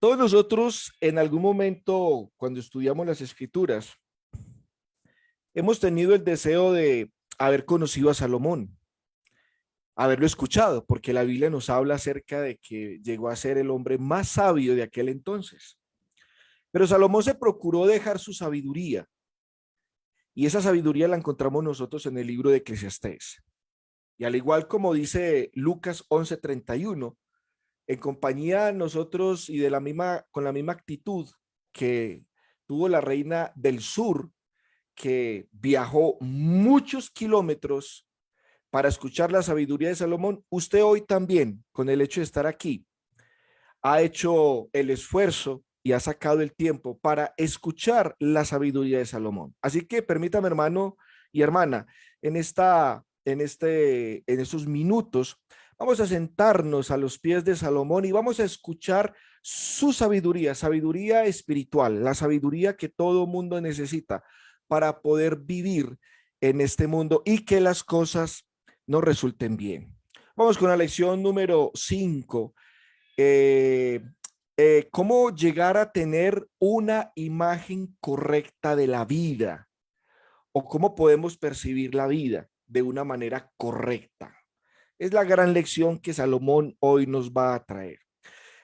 Todos nosotros en algún momento, cuando estudiamos las escrituras, hemos tenido el deseo de haber conocido a Salomón, haberlo escuchado, porque la Biblia nos habla acerca de que llegó a ser el hombre más sabio de aquel entonces. Pero Salomón se procuró dejar su sabiduría, y esa sabiduría la encontramos nosotros en el libro de Eclesiastés. Y al igual como dice Lucas 11:31, en compañía nosotros y con la misma actitud que tuvo la reina del sur, que viajó muchos kilómetros para escuchar la sabiduría de Salomón, usted hoy también, con el hecho de estar aquí, ha hecho el esfuerzo y ha sacado el tiempo para escuchar la sabiduría de Salomón. Así que permítame, hermano y hermana, en estos minutos, vamos a sentarnos a los pies de Salomón y vamos a escuchar su sabiduría, sabiduría espiritual, la sabiduría que todo mundo necesita para poder vivir en este mundo y que las cosas nos resulten bien. Vamos con la lección número 5. eh, ¿Cómo llegar a tener una imagen correcta de la vida? ¿O cómo podemos percibir la vida de una manera correcta? Es la gran lección que Salomón hoy nos va a traer.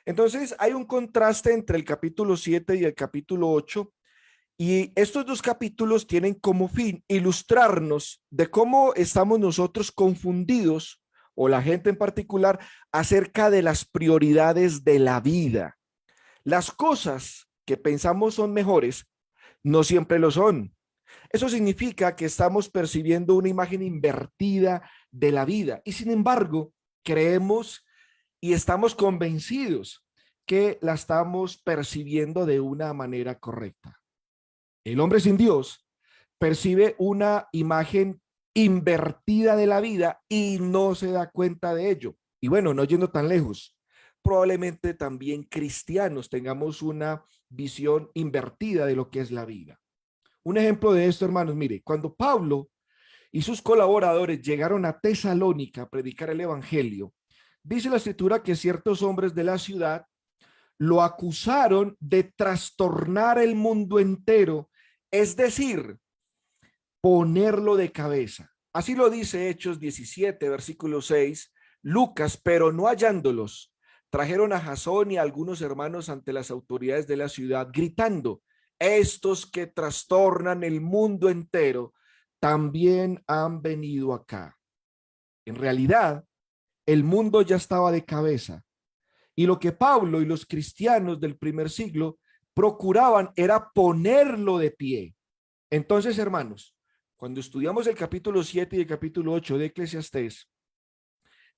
Entonces, hay un contraste entre el capítulo 7 y el capítulo 8, y estos dos capítulos tienen como fin ilustrarnos de cómo estamos nosotros confundidos, o la gente en particular, acerca de las prioridades de la vida. Las cosas que pensamos son mejores no siempre lo son. Eso significa que estamos percibiendo una imagen invertida de la vida y sin embargo creemos y estamos convencidos que la estamos percibiendo de una manera correcta. El hombre sin Dios percibe una imagen invertida de la vida y no se da cuenta de ello. Y bueno, no yendo tan lejos, probablemente también cristianos tengamos una visión invertida de lo que es la vida. Un ejemplo de esto, hermanos, mire, cuando Pablo y sus colaboradores llegaron a Tesalónica a predicar el evangelio, dice la escritura que ciertos hombres de la ciudad lo acusaron de trastornar el mundo entero, es decir, ponerlo de cabeza. Así lo dice Hechos 17, versículo 6, Lucas, pero no hallándolos, trajeron a Jasón y a algunos hermanos ante las autoridades de la ciudad, gritando, estos que trastornan el mundo entero, también han venido acá. En realidad, el mundo ya estaba de cabeza. Y lo que Pablo y los cristianos del primer siglo procuraban era ponerlo de pie. Entonces, hermanos, cuando estudiamos el capítulo 7 y el capítulo 8 de Eclesiastés,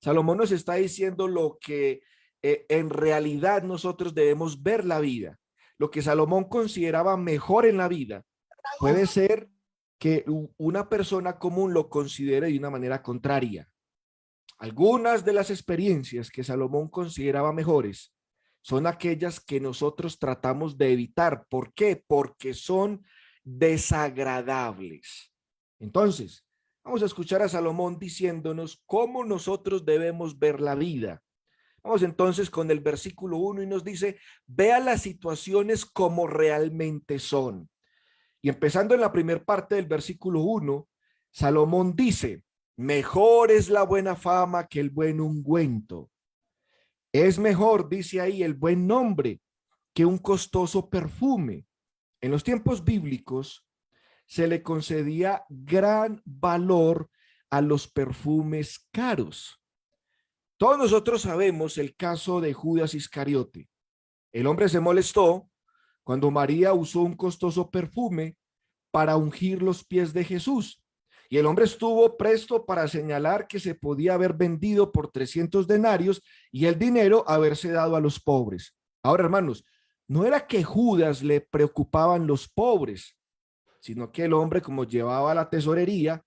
Salomón nos está diciendo lo que en realidad nosotros debemos ver la vida. Lo que Salomón consideraba mejor en la vida puede ser que una persona común lo considere de una manera contraria. Algunas de las experiencias que Salomón consideraba mejores son aquellas que nosotros tratamos de evitar. ¿Por qué? Porque son desagradables. Entonces, vamos a escuchar a Salomón diciéndonos cómo nosotros debemos ver la vida. Vamos entonces con el versículo 1 y nos dice, vea las situaciones como realmente son. Y empezando en la primera parte del versículo 1, Salomón dice, mejor es la buena fama que el buen ungüento. Es mejor, dice ahí, el buen nombre que un costoso perfume. En los tiempos bíblicos se le concedía gran valor a los perfumes caros. Todos nosotros sabemos el caso de Judas Iscariote. El hombre se molestó cuando María usó un costoso perfume para ungir los pies de Jesús. Y el hombre estuvo presto para señalar que se podía haber vendido por 300 denarios y el dinero haberse dado a los pobres. Ahora, hermanos, no era que Judas le preocupaban los pobres, sino que el hombre, como llevaba la tesorería,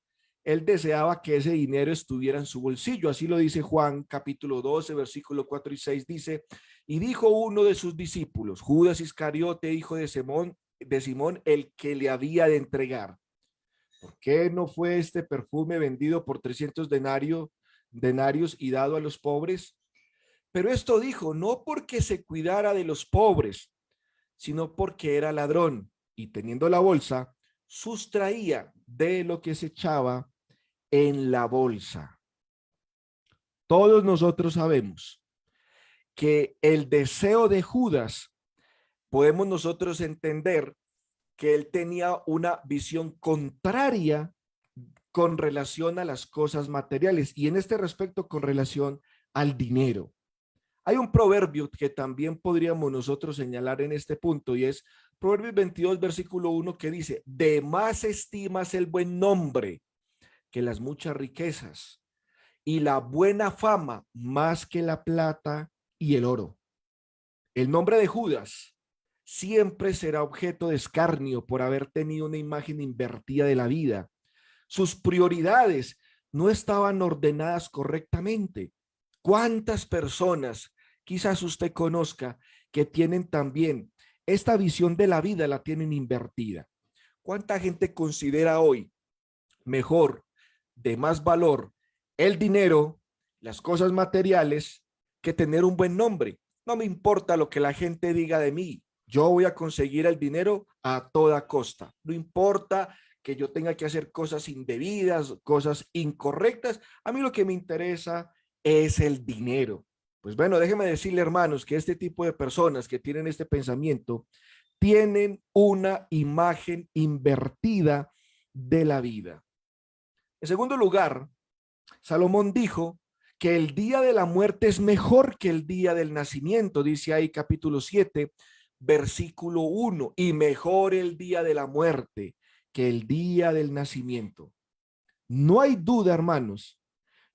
él deseaba que ese dinero estuviera en su bolsillo. Así lo dice Juan capítulo 12, versículo 4 y 6, dice, y dijo uno de sus discípulos, Judas Iscariote, hijo de Simón, el que le había de entregar. ¿Por qué no fue este perfume vendido por 300 denarios y dado a los pobres? Pero esto dijo, no porque se cuidara de los pobres, sino porque era ladrón y teniendo la bolsa, sustraía de lo que se echaba en la bolsa. Todos nosotros sabemos que el deseo de Judas, podemos nosotros entender que él tenía una visión contraria con relación a las cosas materiales y en este respecto con relación al dinero. Hay un proverbio que también podríamos nosotros señalar en este punto y es Proverbios 22, versículo 1 que dice, de más estimas el buen nombre que las muchas riquezas y la buena fama más que la plata y el oro. El nombre de Judas siempre será objeto de escarnio por haber tenido una imagen invertida de la vida. Sus prioridades no estaban ordenadas correctamente. ¿Cuántas personas quizás usted conozca que tienen también esta visión de la vida, la tienen invertida? ¿Cuánta gente considera hoy mejor, de más valor, el dinero, las cosas materiales, que tener un buen nombre? No me importa lo que la gente diga de mí. Yo voy a conseguir el dinero a toda costa. No importa que yo tenga que hacer cosas indebidas, cosas incorrectas. A mí lo que me interesa es el dinero. Pues bueno, déjeme decirle, hermanos, que este tipo de personas que tienen este pensamiento tienen una imagen invertida de la vida. En segundo lugar, Salomón dijo que el día de la muerte es mejor que el día del nacimiento, dice ahí capítulo 7, versículo 1, y mejor el día de la muerte que el día del nacimiento. No hay duda, hermanos,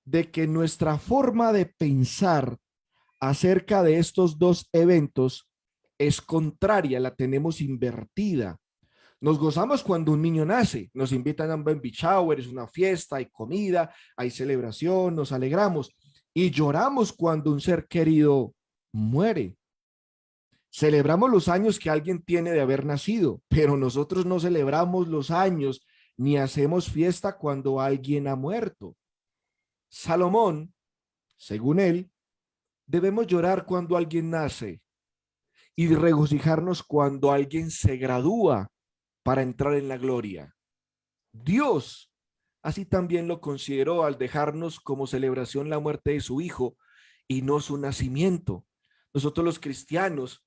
de que nuestra forma de pensar acerca de estos dos eventos es contraria, la tenemos invertida. Nos gozamos cuando un niño nace, nos invitan a un baby shower, es una fiesta, hay comida, hay celebración, nos alegramos y lloramos cuando un ser querido muere. Celebramos los años que alguien tiene de haber nacido, pero nosotros no celebramos los años ni hacemos fiesta cuando alguien ha muerto. Salomón, según él, debemos llorar cuando alguien nace y regocijarnos cuando alguien se gradúa para entrar en la gloria. Dios así también lo consideró al dejarnos como celebración la muerte de su hijo y no su nacimiento. Nosotros los cristianos,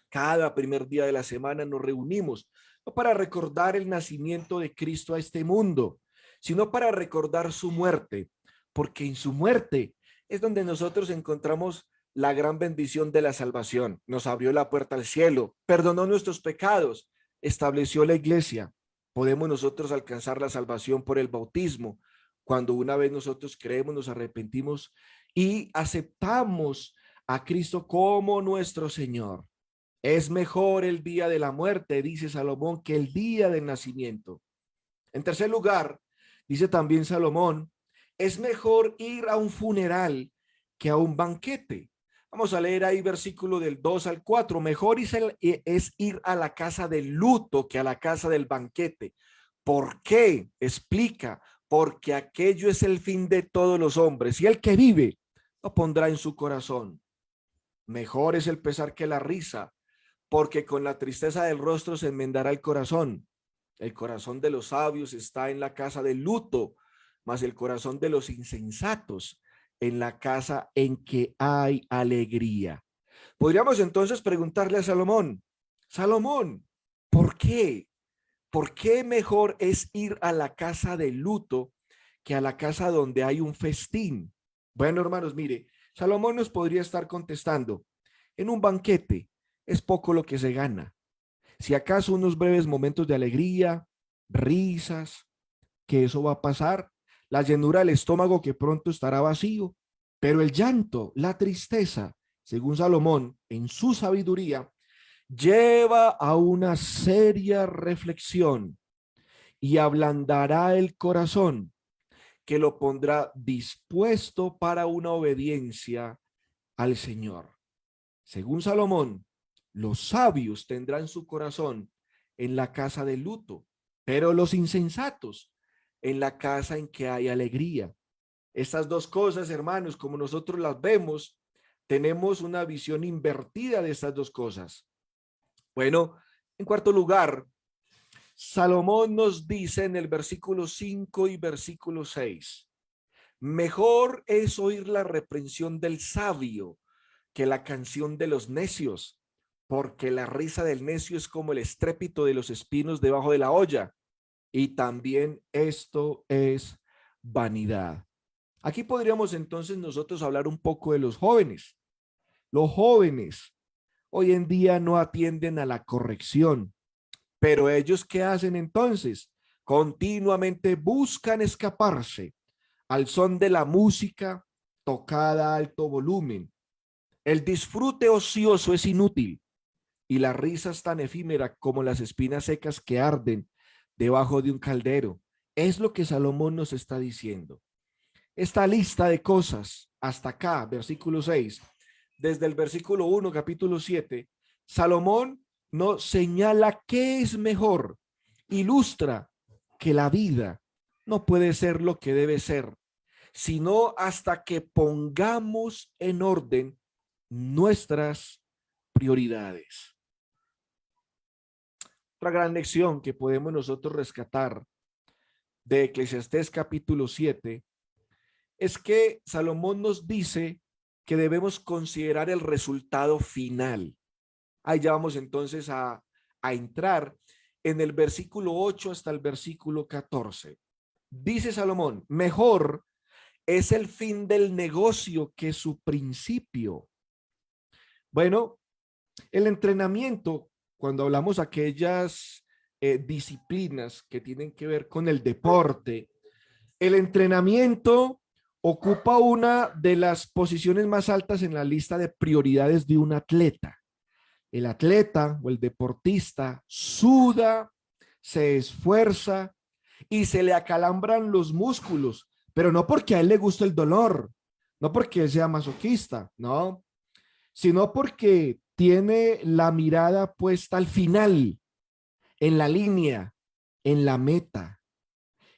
cada primer día de la semana nos reunimos, no para recordar el nacimiento de Cristo a este mundo, sino para recordar su muerte, porque en su muerte es donde nosotros encontramos la gran bendición de la salvación. Nos abrió la puerta al cielo, perdonó nuestros pecados, estableció la iglesia. Podemos nosotros alcanzar la salvación por el bautismo, cuando una vez nosotros creemos, nos arrepentimos y aceptamos a Cristo como nuestro Señor. Es mejor el día de la muerte, dice Salomón, que el día del nacimiento. En tercer lugar, dice también Salomón, es mejor ir a un funeral que a un banquete. Vamos a leer ahí versículo del 2 al 4. Mejor es ir a la casa del luto que a la casa del banquete. ¿Por qué? Explica, porque aquello es el fin de todos los hombres y el que vive lo pondrá en su corazón. Mejor es el pesar que la risa, porque con la tristeza del rostro se enmendará el corazón. El corazón de los sabios está en la casa del luto, mas el corazón de los insensatos en la casa en que hay alegría. Podríamos entonces preguntarle a Salomón, Salomón, ¿por qué? ¿Por qué mejor es ir a la casa del luto que a la casa donde hay un festín? Bueno, hermanos, mire, Salomón nos podría estar contestando, en un banquete es poco lo que se gana. Si acaso unos breves momentos de alegría, risas, que eso va a pasar, la llenura del estómago que pronto estará vacío, pero el llanto, la tristeza, según Salomón, en su sabiduría, lleva a una seria reflexión y ablandará el corazón, que lo pondrá dispuesto para una obediencia al Señor. Según Salomón, los sabios tendrán su corazón en la casa del luto, pero los insensatos en la casa en que hay alegría. Estas dos cosas, hermanos, como nosotros las vemos, tenemos una visión invertida de estas dos cosas. Bueno, en cuarto lugar, Salomón nos dice en el versículo 5 y versículo 6, mejor es oír la reprensión del sabio que la canción de los necios, porque la risa del necio es como el estrépito de los espinos debajo de la olla, y también esto es vanidad. Aquí podríamos entonces nosotros hablar un poco de los jóvenes. Los jóvenes hoy en día no atienden a la corrección, pero ellos ¿qué hacen entonces? Continuamente buscan escaparse al son de la música tocada a alto volumen. El disfrute ocioso es inútil y la risa es tan efímera como las espinas secas que arden debajo de un caldero. Es lo que Salomón nos está diciendo. Esta lista de cosas hasta acá, versículo 6, desde el versículo 1, capítulo 7, Salomón nos señala qué es mejor, ilustra que la vida no puede ser lo que debe ser, sino hasta que pongamos en orden nuestras prioridades. Otra gran lección que podemos nosotros rescatar de Eclesiastés capítulo 7 es que Salomón nos dice que debemos considerar el resultado final. Ahí ya vamos entonces a entrar en el versículo 8 hasta el versículo 14. Dice Salomón, mejor es el fin del negocio que su principio. Bueno, el entrenamiento, cuando hablamos aquellas disciplinas que tienen que ver con el deporte, el entrenamiento ocupa una de las posiciones más altas en la lista de prioridades de un atleta. El atleta o el deportista suda, se esfuerza y se le acalambran los músculos, pero no porque a él le guste el dolor, no porque él sea masoquista, no, sino porque tiene la mirada puesta al final, en la línea, en la meta.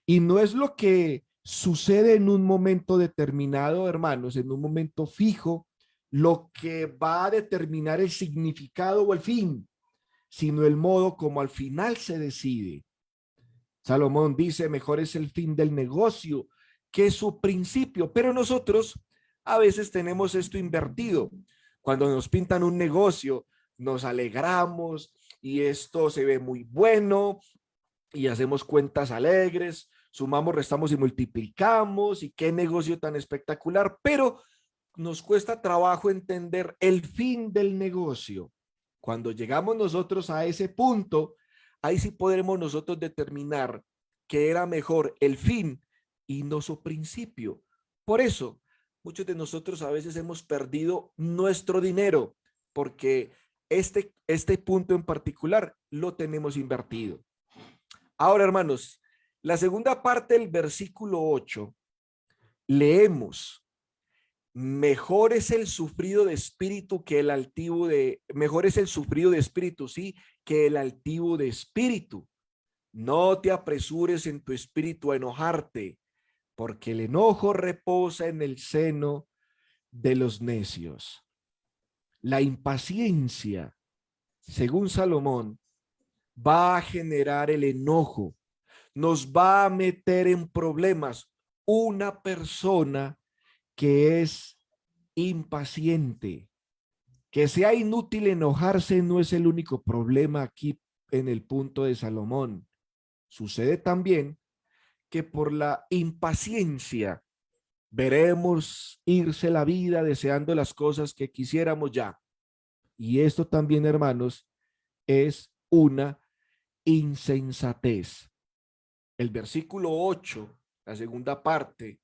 Y no es lo que sucede en un momento determinado, hermanos, en un momento fijo, lo que va a determinar el significado o el fin, sino el modo como al final se decide. Salomón dice, mejor es el fin del negocio que su principio, pero nosotros a veces tenemos esto invertido. Cuando nos pintan un negocio, nos alegramos y esto se ve muy bueno y hacemos cuentas alegres, sumamos, restamos y multiplicamos y qué negocio tan espectacular, pero nos cuesta trabajo entender el fin del negocio. Cuando llegamos nosotros a ese punto, ahí sí podremos nosotros determinar que era mejor el fin y no su principio. Por eso, muchos de nosotros a veces hemos perdido nuestro dinero porque este punto en particular lo tenemos invertido. Ahora, hermanos, la segunda parte del versículo 8, leemos, mejor es el sufrido de espíritu que el altivo de, mejor es el sufrido de espíritu, sí, que el altivo de espíritu. No te apresures en tu espíritu a enojarte, porque el enojo reposa en el seno de los necios. La impaciencia, según Salomón, va a generar el enojo, nos va a meter en problemas. Una persona que es impaciente, que sea inútil enojarse no es el único problema aquí en el punto de Salomón. Sucede también que por la impaciencia veremos irse la vida deseando las cosas que quisiéramos ya. Y esto también, hermanos, es una insensatez. El versículo 8, la segunda parte,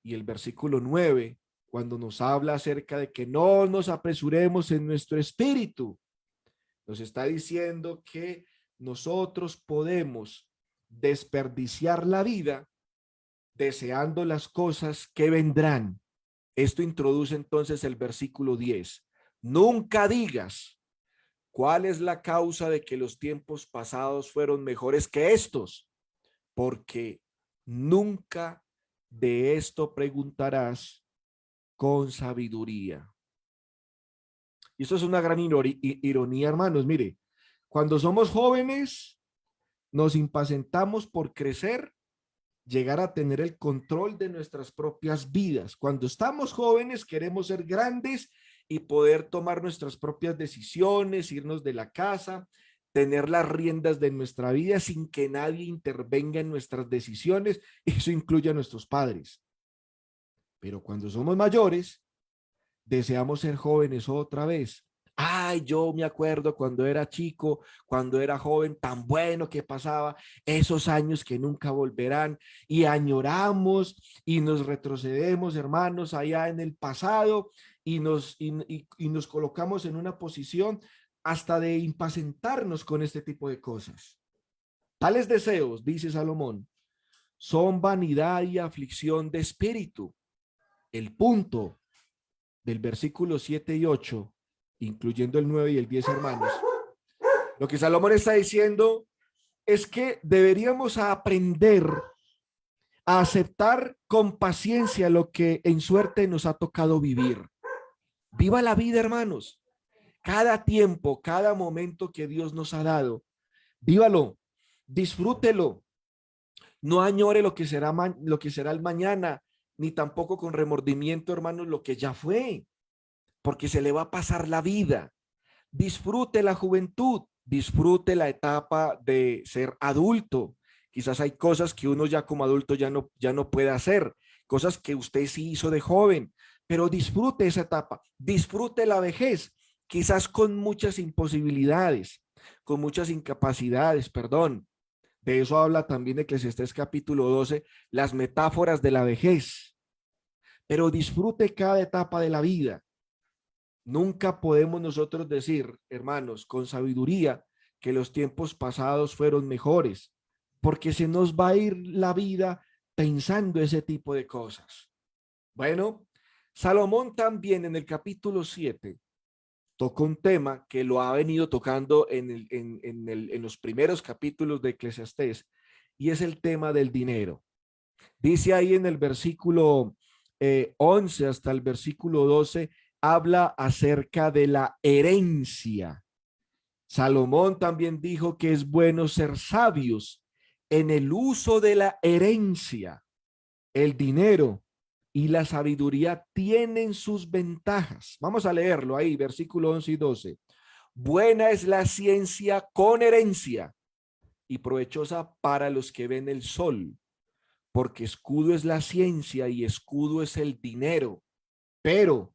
y el versículo 9, cuando nos habla acerca de que no nos apresuremos en nuestro espíritu, nos está diciendo que nosotros podemos desperdiciar la vida deseando las cosas que vendrán. Esto introduce entonces el versículo 10. Nunca digas cuál es la causa de que los tiempos pasados fueron mejores que estos, porque nunca de esto preguntarás con sabiduría. Y esto es una gran ironía, hermanos. Mire, cuando somos jóvenes, nos impacientamos por crecer, llegar a tener el control de nuestras propias vidas. Cuando estamos jóvenes, queremos ser grandes y poder tomar nuestras propias decisiones, irnos de la casa, tener las riendas de nuestra vida sin que nadie intervenga en nuestras decisiones. Eso incluye a nuestros padres. Pero cuando somos mayores, deseamos ser jóvenes otra vez. Ay, yo me acuerdo cuando era chico, cuando era joven, tan bueno que pasaba, esos años que nunca volverán, y añoramos y nos retrocedemos, hermanos, allá en el pasado, y nos colocamos en una posición hasta de impacientarnos con este tipo de cosas. Tales deseos, dice Salomón, son vanidad y aflicción de espíritu. El punto del versículo 7 y 8, incluyendo el 9 y el 10, hermanos, lo que Salomón está diciendo es que deberíamos aprender a aceptar con paciencia lo que en suerte nos ha tocado vivir. Viva la vida, hermanos. Cada tiempo, cada momento que Dios nos ha dado, vívalo, disfrútelo. No añore lo que será el mañana, ni tampoco con remordimiento, hermanos, lo que ya fue, porque se le va a pasar la vida. Disfrute la juventud, disfrute la etapa de ser adulto. Quizás hay cosas que uno ya como adulto ya no puede hacer, cosas que usted sí hizo de joven, pero disfrute esa etapa, disfrute la vejez, quizás con muchas imposibilidades, con muchas incapacidades, perdón. De eso habla también Eclesiastés capítulo 12, las metáforas de la vejez. Pero disfrute cada etapa de la vida. Nunca podemos nosotros decir, hermanos, con sabiduría, que los tiempos pasados fueron mejores, porque se nos va a ir la vida pensando ese tipo de cosas. Bueno, Salomón también en el capítulo 7 toca un tema que lo ha venido tocando en los primeros capítulos de Eclesiastés, y es el tema del dinero. Dice ahí en el versículo 11 hasta el versículo 12, habla acerca de la herencia. Salomón también dijo que es bueno ser sabios en el uso de la herencia. El dinero y la sabiduría tienen sus ventajas. Vamos a leerlo ahí, versículo 11 y 12. Buena es la ciencia con herencia y provechosa para los que ven el sol, porque escudo es la ciencia y escudo es el dinero. Pero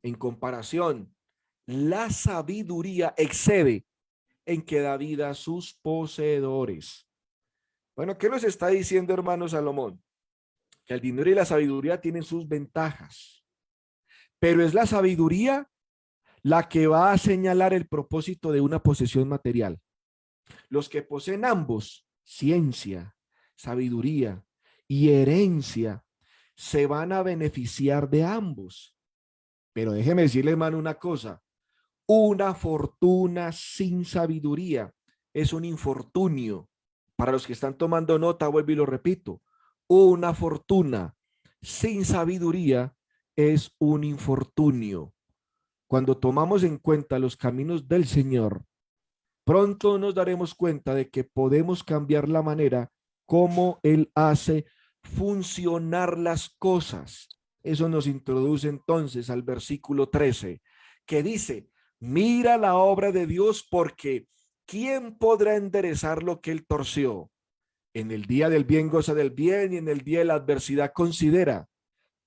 en comparación, la sabiduría excede en que da vida a sus poseedores. Bueno, ¿qué nos está diciendo, hermano Salomón? Que el dinero y la sabiduría tienen sus ventajas, pero es la sabiduría la que va a señalar el propósito de una posesión material. Los que poseen ambos, ciencia, sabiduría y herencia, se van a beneficiar de ambos. Pero déjeme decirle, hermano, una cosa. Una fortuna sin sabiduría es un infortunio. Para los que están tomando nota, vuelvo y lo repito. Una fortuna sin sabiduría es un infortunio. Cuando tomamos en cuenta los caminos del Señor, pronto nos daremos cuenta de que podemos cambiar la manera como Él hace funcionar las cosas. Eso nos introduce entonces al versículo 13, que dice, mira la obra de Dios, porque ¿quién podrá enderezar lo que Él torció? En el día del bien goza del bien y en el día de la adversidad considera,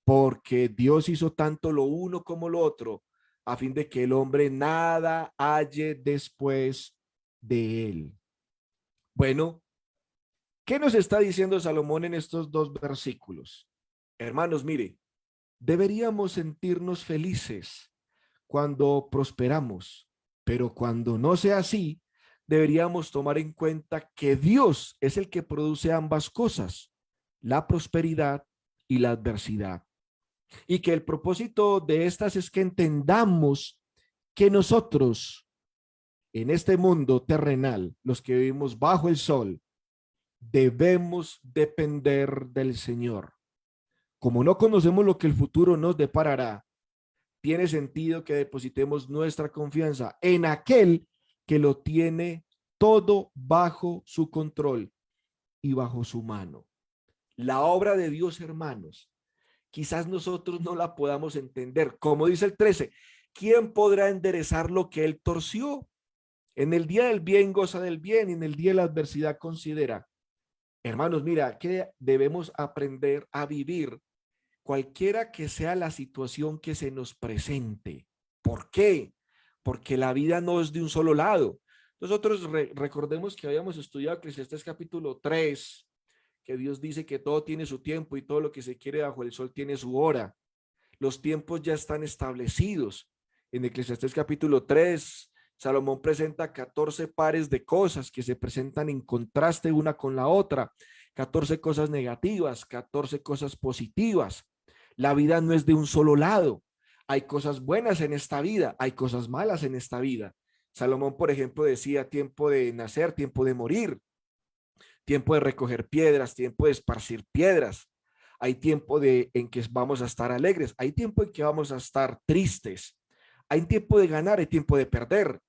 porque Dios hizo tanto lo uno como lo otro, a fin de que el hombre nada halle después de él. Bueno, ¿qué nos está diciendo Salomón en estos dos versículos? Hermanos, mire, deberíamos sentirnos felices cuando prosperamos, pero cuando no sea así, deberíamos tomar en cuenta que Dios es el que produce ambas cosas, la prosperidad y la adversidad. Y que el propósito de estas es que entendamos que nosotros en este mundo terrenal, los que vivimos bajo el sol, debemos depender del Señor. Como no conocemos lo que el futuro nos deparará, tiene sentido que depositemos nuestra confianza en aquel que lo tiene todo bajo su control y bajo su mano. La obra de Dios, hermanos, quizás nosotros no la podamos entender. Como dice el 13, ¿quién podrá enderezar lo que él torció? En el día del bien goza del bien y en el día de la adversidad considera. Hermanos, mira, que debemos aprender a vivir cualquiera que sea la situación que se nos presente. ¿Por qué? Porque la vida no es de un solo lado. Nosotros recordemos que habíamos estudiado Eclesiastés capítulo 3, que Dios dice que todo tiene su tiempo y todo lo que se quiere bajo el sol tiene su hora. Los tiempos ya están establecidos. En Eclesiastés capítulo 3, Salomón presenta 14 pares de cosas que se presentan en contraste una con la otra, 14 cosas negativas, 14 cosas positivas. La vida no es de un solo lado. Hay cosas buenas en esta vida, hay cosas malas en esta vida. Salomón, por ejemplo, decía tiempo de nacer, tiempo de morir, tiempo de recoger piedras, tiempo de esparcir piedras. Hay tiempo en que vamos a estar alegres, hay tiempo en que vamos a estar tristes. Hay tiempo de ganar, hay tiempo de perder.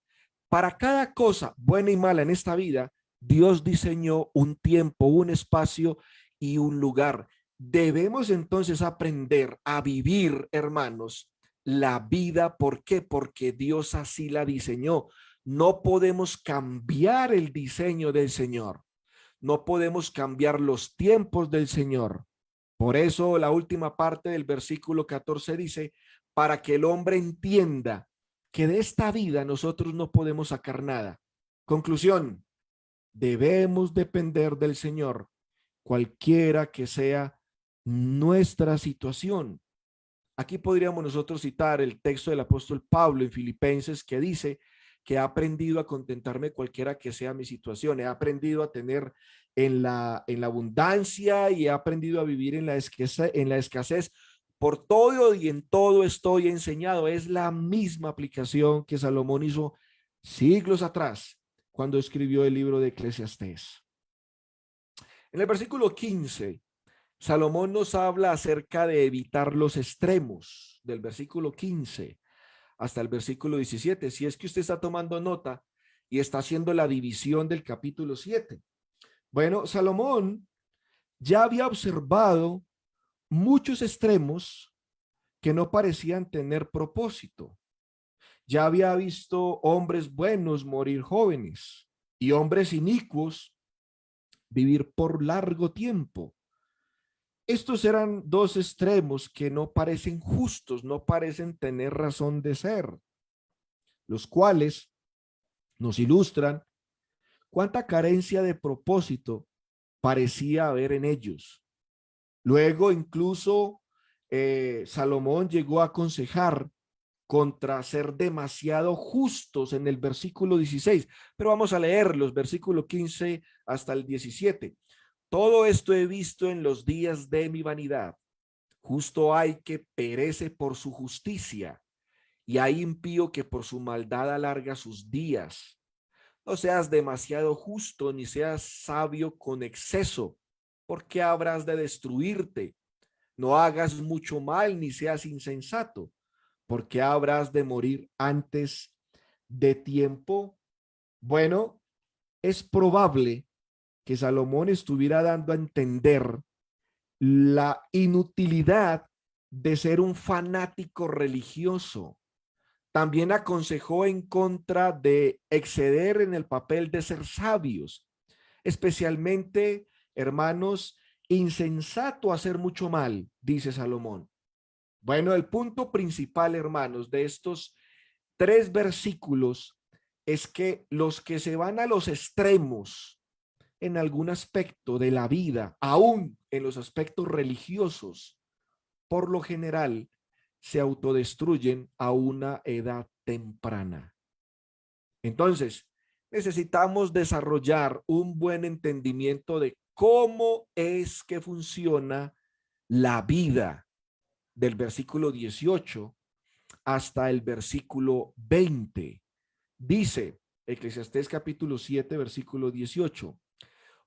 Para cada cosa buena y mala en esta vida, Dios diseñó un tiempo, un espacio y un lugar. Debemos entonces aprender a vivir, hermanos, la vida. ¿Por qué? Porque Dios así la diseñó. No podemos cambiar el diseño del Señor. No podemos cambiar los tiempos del Señor. Por eso la última parte del versículo 14 dice, para que el hombre entienda que de esta vida nosotros no podemos sacar nada. Conclusión, debemos depender del Señor, cualquiera que sea nuestra situación. Aquí podríamos nosotros citar el texto del apóstol Pablo en Filipenses que dice que ha aprendido a contentarme cualquiera que sea mi situación, he aprendido a tener en la abundancia y he aprendido a vivir en la escasez. Por todo y en todo estoy enseñado. Es la misma aplicación que Salomón hizo siglos atrás cuando escribió el libro de Eclesiastés. En el versículo 15, Salomón nos habla acerca de evitar los extremos, del versículo 15 hasta el versículo 17. Si es que usted está tomando nota y está haciendo la división del capítulo 7. Bueno, Salomón ya había observado muchos extremos que no parecían tener propósito. Ya había visto hombres buenos morir jóvenes y hombres inicuos vivir por largo tiempo. Estos eran dos extremos que no parecen justos, no parecen tener razón de ser, los cuales nos ilustran cuánta carencia de propósito parecía haber en ellos. Luego incluso Salomón llegó a aconsejar contra ser demasiado justos en el versículo 16, pero vamos a leer los versículos 15 hasta el 17. Todo esto he visto en los días de mi vanidad. Justo hay que perece por su justicia, y hay impío que por su maldad alarga sus días. No seas demasiado justo, ni seas sabio con exceso, porque habrás de destruirte. No hagas mucho mal, ni seas insensato, porque habrás de morir antes de tiempo. Bueno, es probable que Salomón estuviera dando a entender la inutilidad de ser un fanático religioso. También aconsejó en contra de exceder en el papel de ser sabios, especialmente, hermanos, insensato hacer mucho mal, dice Salomón. Bueno, el punto principal, hermanos, de estos 3 versículos es que los que se van a los extremos en algún aspecto de la vida, aún en los aspectos religiosos, por lo general se autodestruyen a una edad temprana. Entonces, necesitamos desarrollar un buen entendimiento de cómo es que funciona la vida del versículo 18 hasta el versículo 20. Dice Eclesiastés capítulo 7, versículo 18.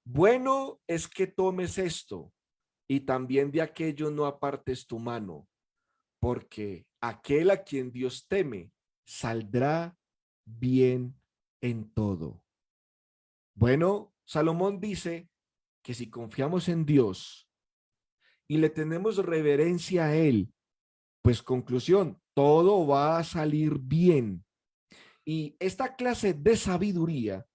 Bueno es que tomes esto y también de aquello no apartes tu mano, porque aquel a quien Dios teme saldrá bien en todo. Bueno, Salomón dice que si confiamos en Dios y le tenemos reverencia a Él, pues conclusión, todo va a salir bien. Y esta clase de sabiduría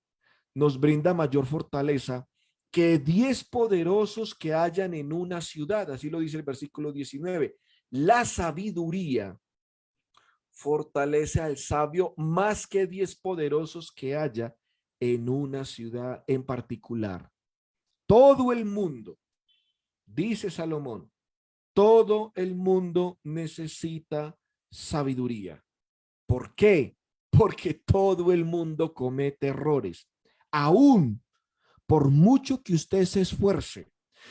nos brinda mayor fortaleza que 10 poderosos que hayan en una ciudad. Así lo dice el versículo 19. La sabiduría fortalece al sabio más que 10 poderosos que haya en una ciudad en particular. Todo el mundo, dice Salomón, todo el mundo necesita sabiduría. ¿Por qué? Porque todo el mundo comete errores. Aún por mucho que usted se esfuerce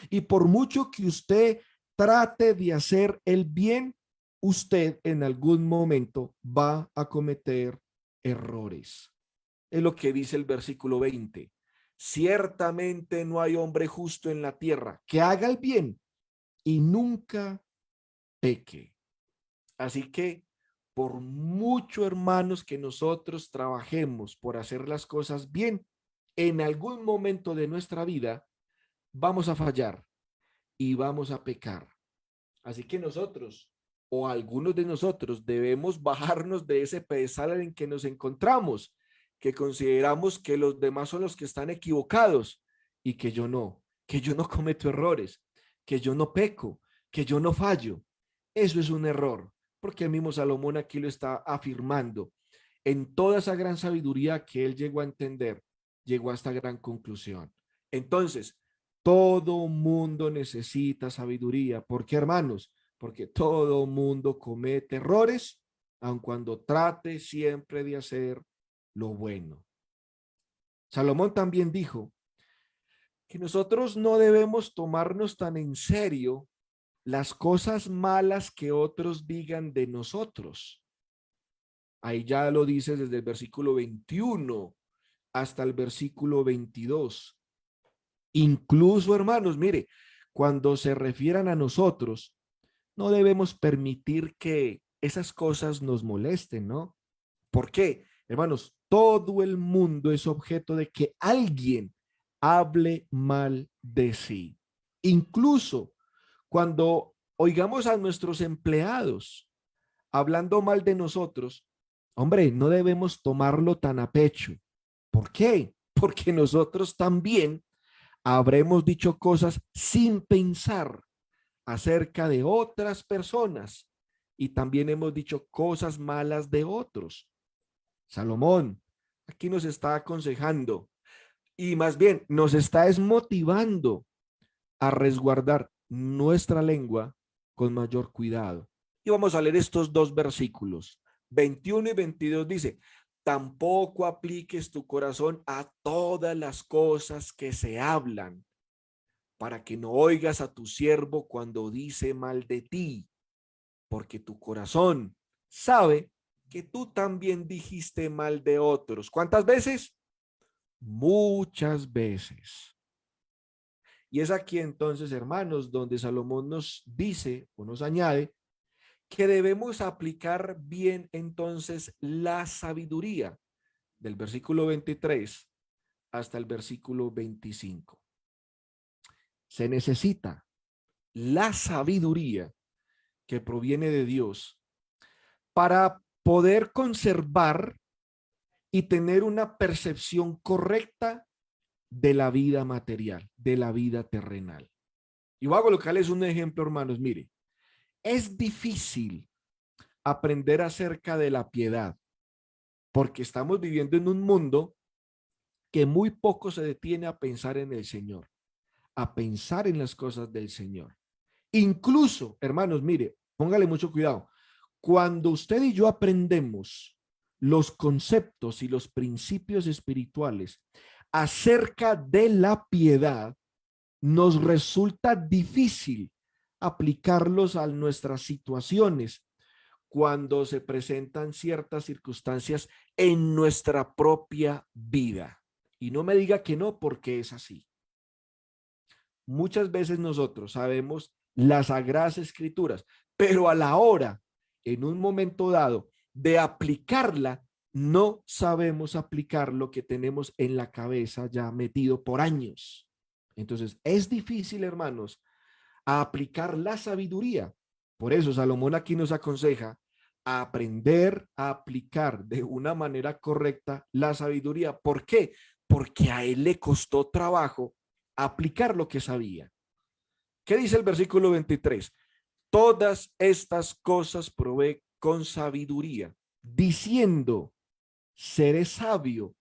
y por mucho que usted trate de hacer el bien, usted en algún momento va a cometer errores. Es lo que dice el versículo 20. Ciertamente no hay hombre justo en la tierra que haga el bien y nunca peque. Así que por mucho, hermanos, que nosotros trabajemos por hacer las cosas bien, en algún momento de nuestra vida vamos a fallar y vamos a pecar. Así que nosotros o algunos de nosotros debemos bajarnos de ese pedestal en que nos encontramos, que consideramos que los demás son los que están equivocados y que yo no cometo errores, que yo no peco, que yo no fallo. Eso es un error, porque el mismo Salomón aquí lo está afirmando. En toda esa gran sabiduría que él llegó a entender, llegó a esta gran conclusión. Entonces, todo mundo necesita sabiduría. ¿Por qué, hermanos? Porque todo mundo comete errores, aun cuando trate siempre de hacer lo bueno. Salomón también dijo que nosotros no debemos tomarnos tan en serio las cosas malas que otros digan de nosotros. Ahí ya lo dice desde el versículo 21 hasta el versículo 22. Incluso, hermanos, mire, cuando se refieran a nosotros, no debemos permitir que esas cosas nos molesten, ¿no? ¿Por qué? Hermanos, todo el mundo es objeto de que alguien hable mal de sí. Incluso cuando oigamos a nuestros empleados hablando mal de nosotros, hombre, no debemos tomarlo tan a pecho. ¿Por qué? Porque nosotros también habremos dicho cosas sin pensar acerca de otras personas y también hemos dicho cosas malas de otros. Salomón aquí nos está aconsejando y más bien nos está desmotivando a resguardar nuestra lengua con mayor cuidado. Y vamos a leer estos dos versículos. 21 y 22 dice, tampoco apliques tu corazón a todas las cosas que se hablan, para que no oigas a tu siervo cuando dice mal de ti, porque tu corazón sabe que tú también dijiste mal de otros. ¿Cuántas veces? Muchas veces. Y es aquí entonces, hermanos, donde Salomón nos dice o nos añade que debemos aplicar bien entonces la sabiduría del versículo 23 hasta el versículo 25. Se necesita la sabiduría que proviene de Dios para poder conservar y tener una percepción correcta de la vida material, de la vida terrenal. Y voy a colocarles un ejemplo, hermanos. Mire, es difícil aprender acerca de la piedad porque estamos viviendo en un mundo que muy poco se detiene a pensar en el Señor, a pensar en las cosas del Señor. Incluso, hermanos, mire, póngale mucho cuidado. Cuando usted y yo aprendemos los conceptos y los principios espirituales acerca de la piedad, nos resulta difícil aplicarlos a nuestras situaciones cuando se presentan ciertas circunstancias en nuestra propia vida. Y no me diga que no, porque es así. Muchas veces nosotros sabemos las sagradas escrituras, pero a la hora en un momento dado de aplicarla, no sabemos aplicar lo que tenemos en la cabeza ya metido por años. Entonces, es difícil, hermanos, a aplicar la sabiduría. Por eso Salomón aquí nos aconseja a aprender a aplicar de una manera correcta la sabiduría. ¿Por qué? Porque a él le costó trabajo aplicar lo que sabía. ¿Qué dice el versículo 23? Todas estas cosas probé con sabiduría, diciendo, seré sabio,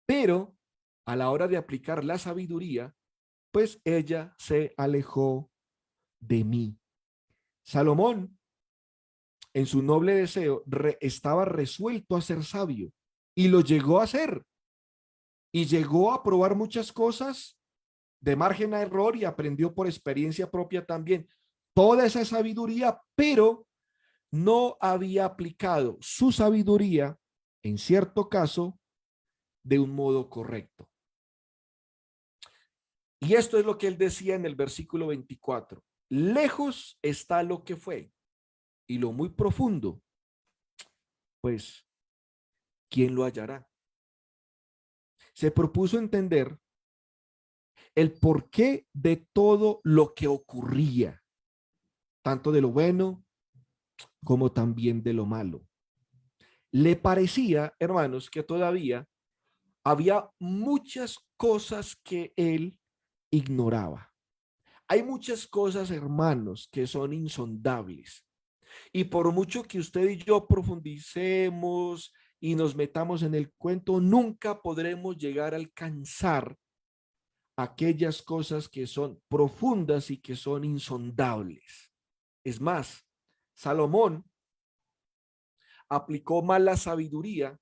pero a la hora de aplicar la sabiduría, pues ella se alejó de mí. Salomón, en su noble deseo, estaba resuelto a ser sabio y lo llegó a hacer y llegó a probar muchas cosas de margen a error y aprendió por experiencia propia también toda esa sabiduría, pero no había aplicado su sabiduría en cierto caso de un modo correcto. Y esto es lo que él decía en el versículo 24. Lejos está lo que fue y lo muy profundo, pues, ¿quién lo hallará? Se propuso entender el porqué de todo lo que ocurría, tanto de lo bueno como también de lo malo. Le parecía, hermanos, que todavía había muchas cosas que él ignoraba. Hay muchas cosas, hermanos, que son insondables. Y por mucho que usted y yo profundicemos y nos metamos en el cuento, nunca podremos llegar a alcanzar aquellas cosas que son profundas y que son insondables. Es más, Salomón aplicó mal la sabiduría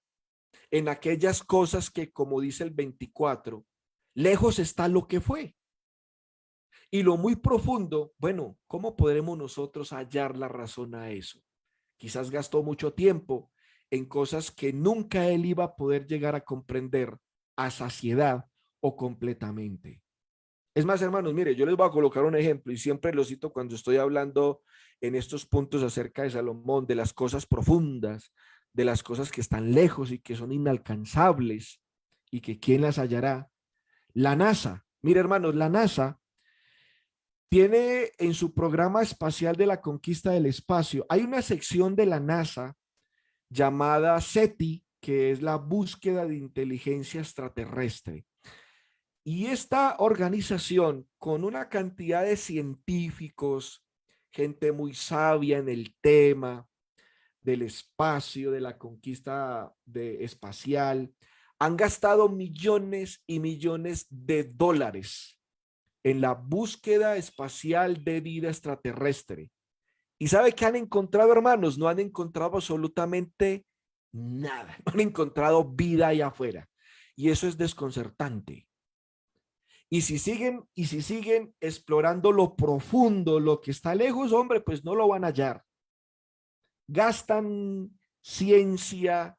en aquellas cosas que, como dice el 24, lejos está lo que fue. Y lo muy profundo, bueno, ¿cómo podremos nosotros hallar la razón a eso? Quizás gastó mucho tiempo en cosas que nunca él iba a poder llegar a comprender a saciedad o completamente. Es más, hermanos, mire, yo les voy a colocar un ejemplo y siempre lo cito cuando estoy hablando en estos puntos acerca de Salomón, de las cosas profundas, de las cosas que están lejos y que son inalcanzables y que quién las hallará. La NASA, mire, hermanos, la NASA tiene en su programa espacial de la conquista del espacio, hay una sección de la NASA llamada SETI, que es la búsqueda de inteligencia extraterrestre. Y esta organización, con una cantidad de científicos, gente muy sabia en el tema del espacio, de la conquista espacial, han gastado millones y millones de dólares en la búsqueda espacial de vida extraterrestre. ¿Y sabe qué han encontrado, hermanos? No han encontrado absolutamente nada. No han encontrado vida allá afuera. Y eso es desconcertante. Y si siguen explorando lo profundo, lo que está lejos, hombre, pues no lo van a hallar. Gastan ciencia,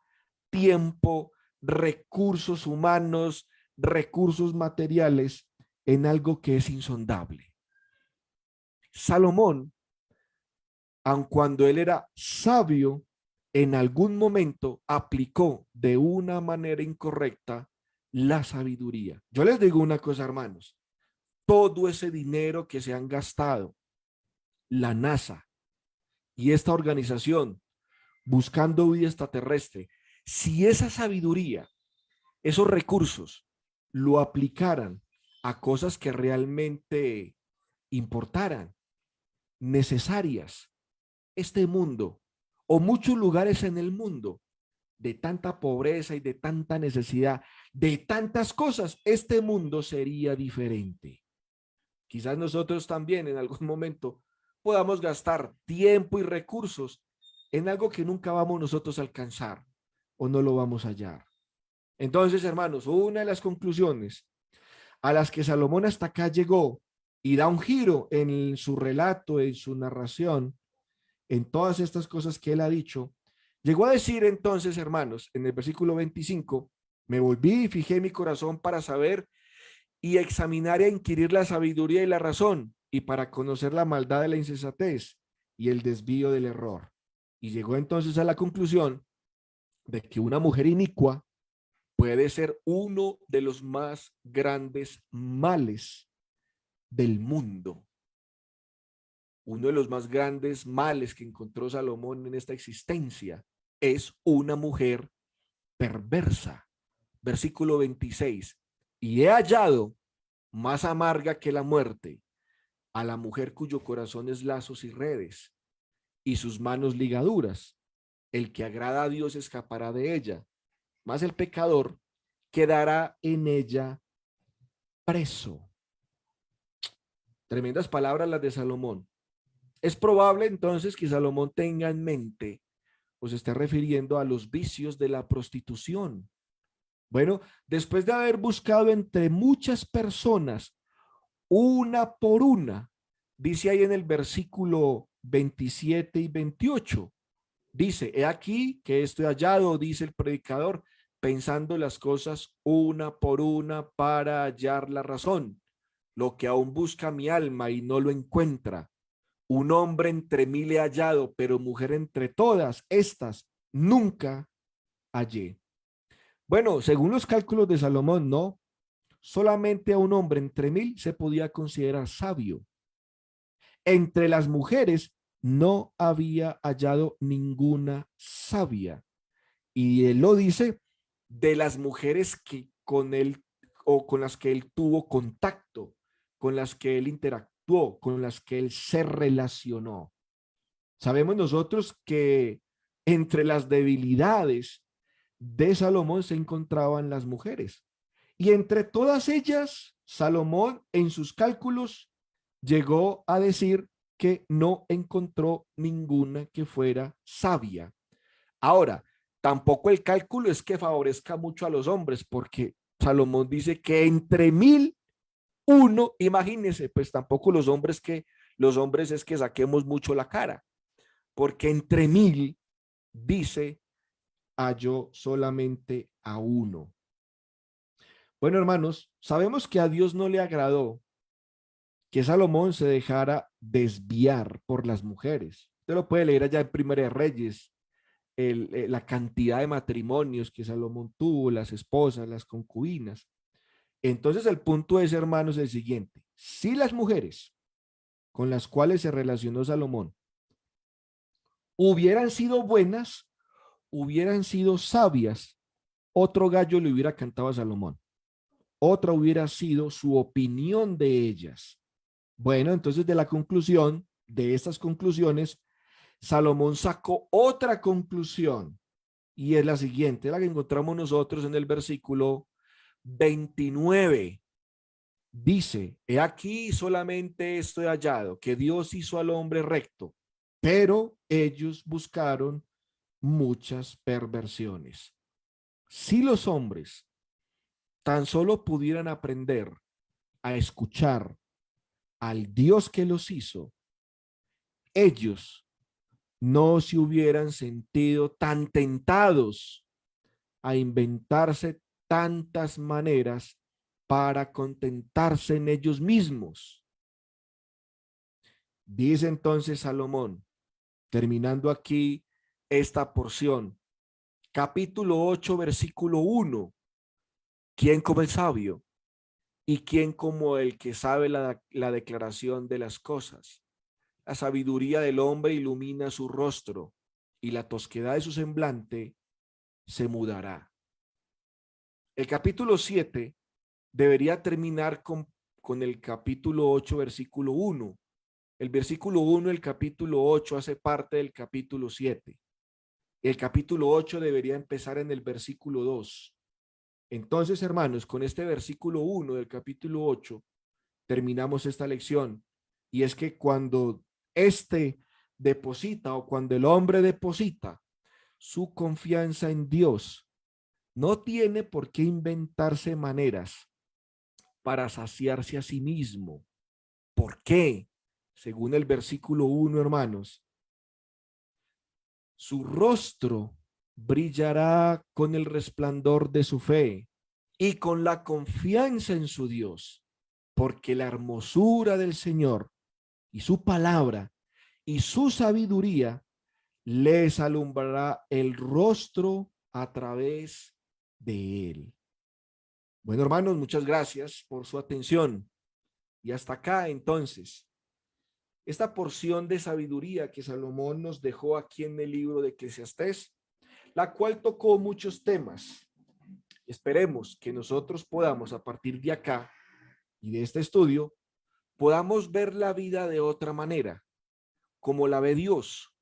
tiempo, recursos humanos, recursos materiales en algo que es insondable. Salomón, aun cuando él era sabio, en algún momento aplicó de una manera incorrecta la sabiduría. Yo les digo una cosa, hermanos, todo ese dinero que se han gastado, la NASA y esta organización buscando vida extraterrestre, si esa sabiduría, esos recursos, lo aplicaran a cosas que realmente importaran, necesarias, este mundo o muchos lugares en el mundo de tanta pobreza y de tanta necesidad, de tantas cosas, este mundo sería diferente. Quizás nosotros también en algún momento podamos gastar tiempo y recursos en algo que nunca vamos nosotros a alcanzar o no lo vamos a hallar. Entonces, hermanos, una de las conclusiones a las que Salomón hasta acá llegó y da un giro en su relato, en su narración, en todas estas cosas que él ha dicho, llegó a decir entonces, hermanos, en el versículo 25, me volví y fijé mi corazón para saber y examinar y a inquirir la sabiduría y la razón, y para conocer la maldad de la insensatez y el desvío del error. Y llegó entonces a la conclusión de que una mujer inicua puede ser uno de los más grandes males del mundo. Uno de los más grandes males que encontró Salomón en esta existencia es una mujer perversa. Versículo 26. Y he hallado más amarga que la muerte a la mujer cuyo corazón es lazos y redes y sus manos ligaduras. El que agrada a Dios escapará de ella, mas el pecador quedará en ella preso. Tremendas palabras las de Salomón. Es probable entonces que Salomón tenga en mente o se esté refiriendo a los vicios de la prostitución. Bueno, después de haber buscado entre muchas personas, una por una, dice ahí en el versículo 27 y 28, dice, he aquí que estoy hallado, dice el predicador, pensando las cosas una por una para hallar la razón, lo que aún busca mi alma y no lo encuentra. Un hombre entre mil he hallado, pero mujer entre todas estas nunca hallé. Bueno, según los cálculos de Salomón, no, solamente a un hombre entre mil se podía considerar sabio. Entre las mujeres no había hallado ninguna sabia. Y él lo dice de las mujeres que con él o con las que él tuvo contacto, con las que él interactuó, con las que él se relacionó. Sabemos nosotros que entre las debilidades de Salomón se encontraban las mujeres. Y entre todas ellas, Salomón en sus cálculos llegó a decir que no encontró ninguna que fuera sabia. Ahora, tampoco el cálculo es que favorezca mucho a los hombres, porque Salomón dice que entre mil uno, imagínense, pues tampoco los hombres es que saquemos mucho la cara, porque entre mil dice halló solamente a uno. Bueno, hermanos, sabemos que a Dios no le agradó que Salomón se dejara desviar por las mujeres. Usted lo puede leer allá en Primera de Reyes, la cantidad de matrimonios que Salomón tuvo, las esposas, las concubinas. Entonces el punto es, hermanos, el siguiente. Si las mujeres con las cuales se relacionó Salomón hubieran sido buenas, hubieran sido sabias, otro gallo le hubiera cantado a Salomón. Otra hubiera sido su opinión de ellas. Bueno, entonces de la conclusión, de estas conclusiones, Salomón sacó otra conclusión y es la siguiente, la que encontramos nosotros en el versículo 29. Dice, he aquí solamente estoy hallado, que Dios hizo al hombre recto, pero ellos buscaron muchas perversiones. Si los hombres tan solo pudieran aprender a escuchar al Dios que los hizo, ellos no se hubieran sentido tan tentados a inventarse tantas maneras para contentarse en ellos mismos. Dice entonces Salomón, terminando aquí esta porción, capítulo 8, versículo 1, ¿quién como el sabio? ¿Y quién como el que sabe la declaración de las cosas? La sabiduría del hombre ilumina su rostro y la tosquedad de su semblante se mudará. El capítulo 7 debería terminar con el capítulo 8, versículo 1. El versículo 1 del capítulo 8 hace parte del capítulo 7. El capítulo 8 debería empezar en el versículo 2. Entonces, hermanos, con este versículo 1 del capítulo 8 terminamos esta lección. Y es que cuando deposita o cuando el hombre deposita su confianza en Dios, no tiene por qué inventarse maneras para saciarse a sí mismo. ¿Por qué? Según el versículo 1, hermanos, su rostro brillará con el resplandor de su fe y con la confianza en su Dios, porque la hermosura del Señor y su palabra y su sabiduría les alumbrará el rostro a través de él. Bueno, hermanos, muchas gracias por su atención. Y hasta acá, entonces, esta porción de sabiduría que Salomón nos dejó aquí en el libro de Eclesiastés, la cual tocó muchos temas. Esperemos que nosotros podamos, a partir de acá y de este estudio, podamos ver la vida de otra manera, como la ve Dios,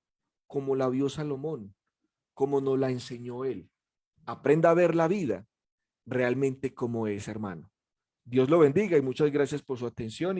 como la vio Salomón, como nos la enseñó él. Aprenda a ver la vida realmente como es, hermano. Dios lo bendiga y muchas gracias por su atención.